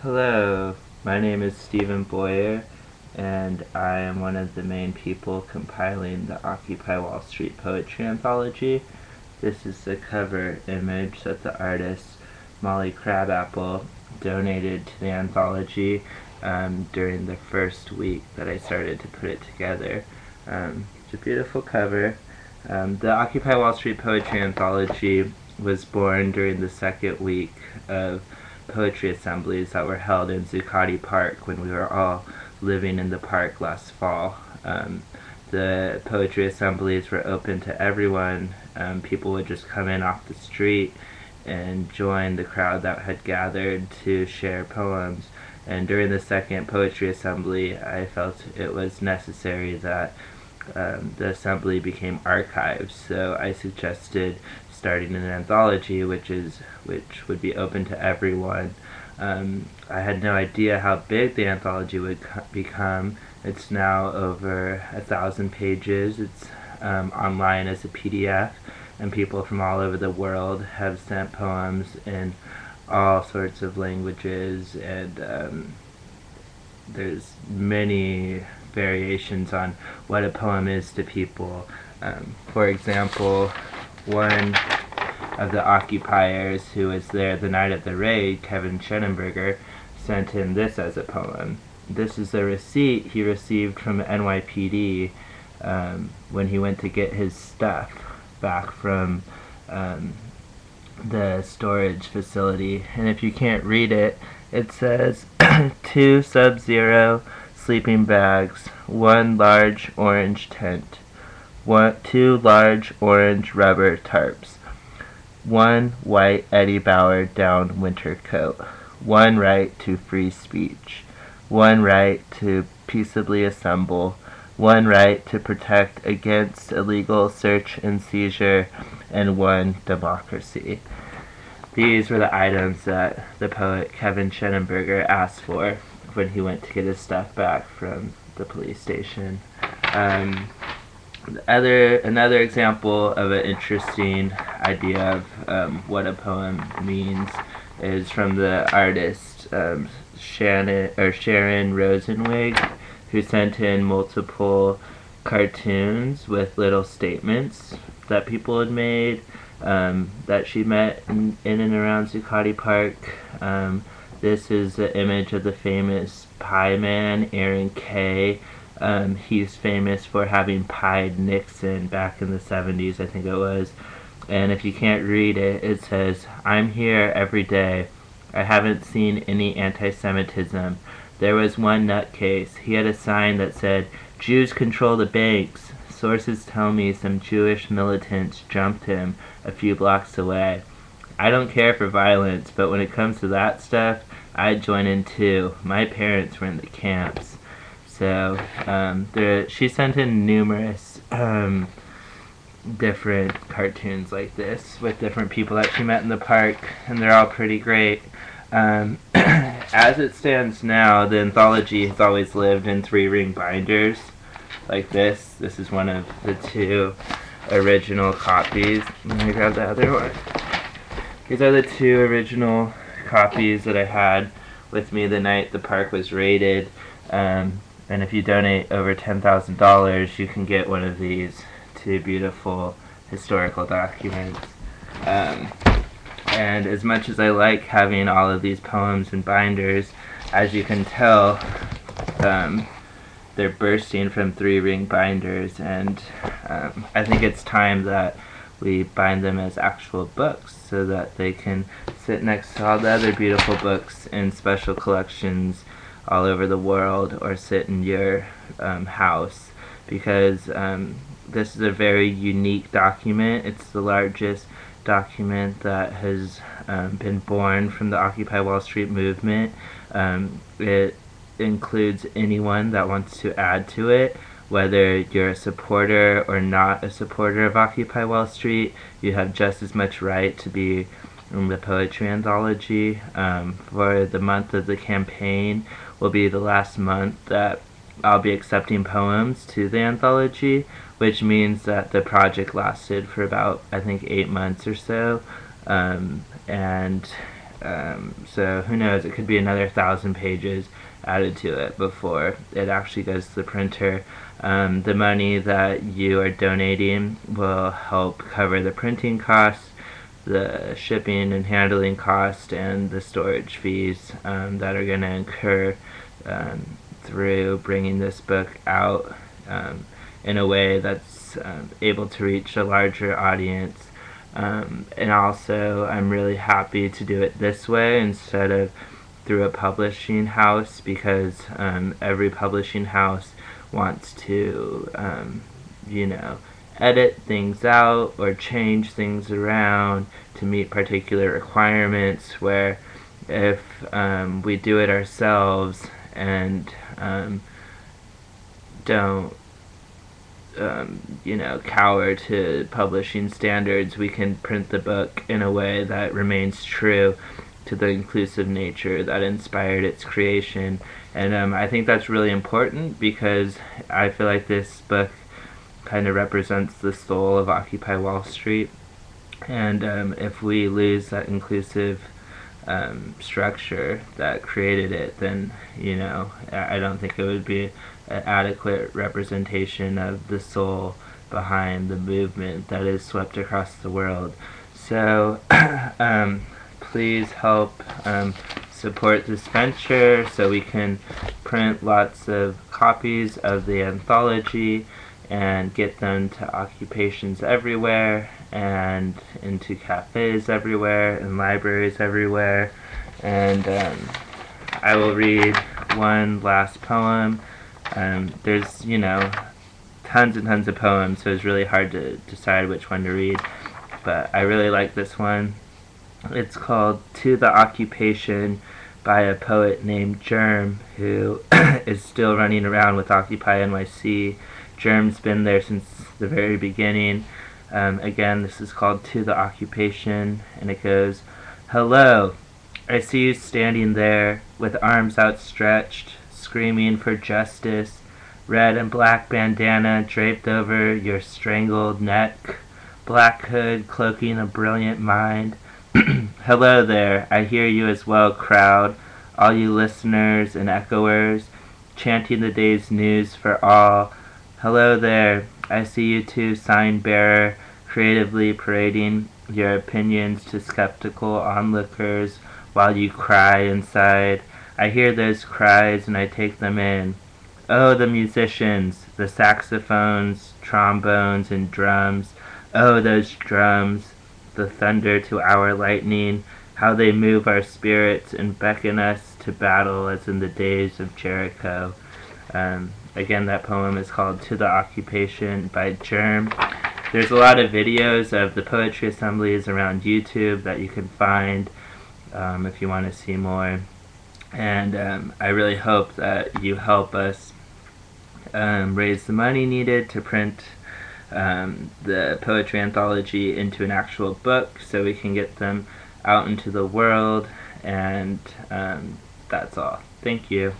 Hello, my name is Stephen Boyer, and I am one of the main people compiling the Occupy Wall Street Poetry Anthology. This is the cover image that the artist Molly Crabapple donated to the anthology during the first week that I started to put it together. It's a beautiful cover. The Occupy Wall Street Poetry Anthology was born during the second week of poetry assemblies that were held in Zuccotti Park when we were all living in the park last fall. The poetry assemblies were open to everyone. People would just come in off the street and join the crowd that had gathered to share poems. And during the second poetry assembly, I felt it was necessary that the assembly became archives, so I suggested starting an anthology which would be open to everyone. I had no idea how big the anthology would become. It's now over 1,000 pages. It's online as a PDF, and people from all over the world have sent poems in all sorts of languages, and there's many variations on what a poem is to people. For example, one of the occupiers who was there the night of the raid, Kevin Chenin, sent in this as a poem. This is a receipt he received from NYPD when he went to get his stuff back from the storage facility. And if you can't read it, it says 2 Sub-Zero sleeping bags, 1 large orange tent, 2 large orange rubber tarps, 1 white Eddie Bauer down winter coat, 1 right to free speech, 1 right to peaceably assemble, 1 right to protect against illegal search and seizure, and 1 democracy. These were the items that the poet Kevin Schenenberger asked for when he went to get his stuff back from the police station. Another example of an interesting idea of what a poem means is from the artist Sharon Rosenzweig, who sent in multiple cartoons with little statements that people had made that she met in and around Zuccotti Park. This is the image of the famous pie man, Aaron Kay. He's famous for having pied Nixon back in the 70s, I think it was. And if you can't read it, it says, "I'm here every day. I haven't seen any anti-Semitism. There was one nutcase. He had a sign that said, 'Jews control the banks.' Sources tell me some Jewish militants jumped him a few blocks away. I don't care for violence, but when it comes to that stuff, I'd join in too. My parents were in the camps." So she sent in numerous different cartoons like this with different people that she met in the park, and they're all pretty great. As it stands now, the anthology has always lived in 3-ring binders like this. This is one of the 2 original copies. Let me grab the other one. These are the 2 original copies that I had with me the night the park was raided. And if you donate over $10,000, you can get one of these 2 beautiful historical documents. And as much as I like having all of these poems in binders, as you can tell, they're bursting from 3-ring binders, and I think it's time that we bind them as actual books so that they can sit next to all the other beautiful books in special collections all over the world, or sit in your house, because this is a very unique document. It's the largest document that has been born from the Occupy Wall Street movement. It includes anyone that wants to add to it, whether you're a supporter or not a supporter of Occupy Wall Street. You have just as much right to be in the poetry anthology. For the month of the campaign will be the last month that I'll be accepting poems to the anthology, which means that the project lasted for about, I think, 8 months or so. And So who knows, it could be another 1,000 pages added to it before it actually goes to the printer. The money that you are donating will help cover the printing costs, the shipping and handling cost, and the storage fees that are going to incur through bringing this book out in a way that's able to reach a larger audience. And also, I'm really happy to do it this way instead of through a publishing house, because every publishing house wants to, edit things out or change things around to meet particular requirements, where if we do it ourselves and don't cower to publishing standards, we can print the book in a way that remains true to the inclusive nature that inspired its creation. And I think that's really important, because I feel like this book kind of represents the soul of Occupy Wall Street. And if we lose that inclusive structure that created it, then I don't think it would be an adequate representation of the soul behind the movement that is swept across the world. So please help support this venture so we can print lots of copies of the anthology and get them to occupations everywhere and into cafes everywhere and libraries everywhere. And I will read one last poem. There's tons and tons of poems, so it's really hard to decide which one to read, but I really like this one. It's called To the Occupation by a poet named Germ, who is still running around with Occupy NYC. Germ's been there since the very beginning. Again, this is called To the Occupation, and it goes, "Hello, I see you standing there with arms outstretched, screaming for justice, red and black bandana draped over your strangled neck, black hood cloaking a brilliant mind. Hello there, I hear you as well, crowd, all you listeners and echoers, chanting the day's news for all. Hello there, I see you too, sign bearer, creatively parading your opinions to skeptical onlookers while you cry inside. I hear those cries and I take them in. Oh, the musicians, the saxophones, trombones, and drums. Oh, those drums, the thunder to our lightning, how they move our spirits and beckon us to battle as in the days of Jericho." Again, that poem is called To the Occupation by Germ. There's a lot of videos of the poetry assemblies around YouTube that you can find if you want to see more. And I really hope that you help us raise the money needed to print the poetry anthology into an actual book so we can get them out into the world. And that's all. Thank you.